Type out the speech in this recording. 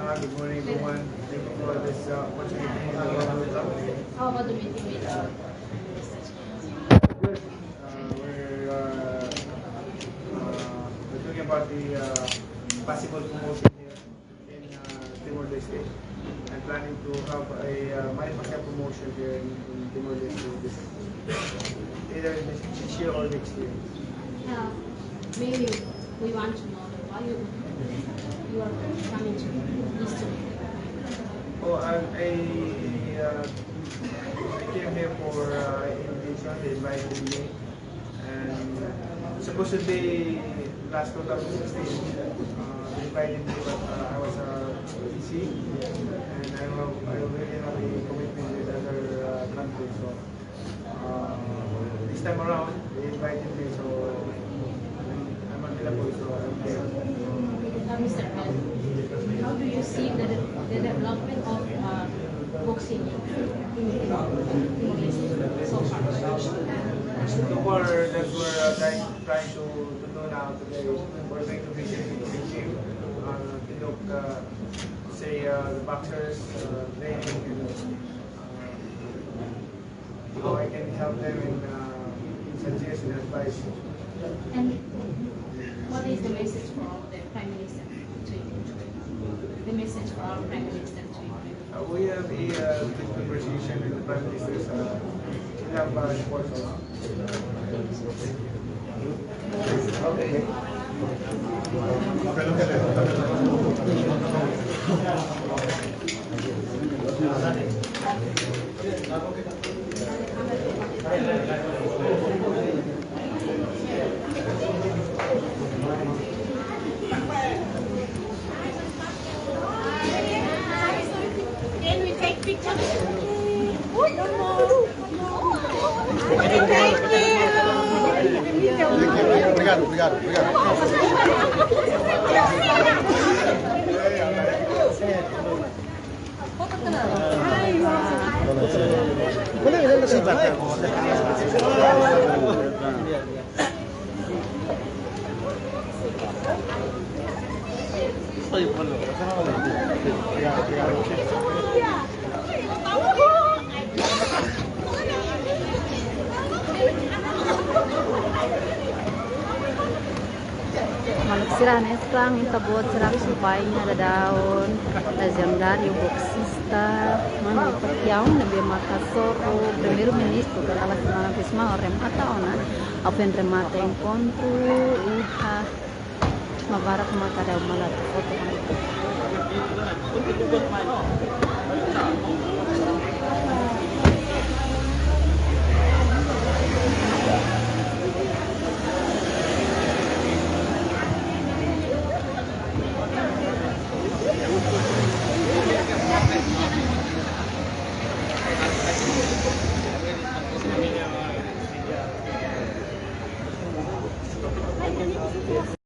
Good morning, everyone. Thank you for this opportunity to welcome with us. How about the meeting with Good. We're talking about the possible promotion here in Timor-Leste. I'm planning to have a manufacturer promotion here in Timor-Leste either this year or next year. Maybe we want to know why you are coming to Eastern. Oh, I came here for invitation. They invited me, and supposedly last 2016 they invited me, but I was busy, and I really have a commitment with other countries. So this time around they invited me, so I'm available. So I'm there. Mr. Ed, how do you see the development of boxing in Timor-Leste so far? So far, that's what we're trying to do now today. We're going to visit the gym to look, say, the boxers training and how I can help them in suggest and advice. And what is the message for the Prime Minister to you? The message for our Prime Minister to you? We have a good conversation with the Prime Minister. We have support also. Okay. Can we take pictures? Obrigado. Malak sila nesang intabot sila supay nga daon legendario boxista Manny Pacquiao na be makasoro primeiro ministro dalam semana pisma remata ona apen remata encontro uha mabarak mata daw malat foto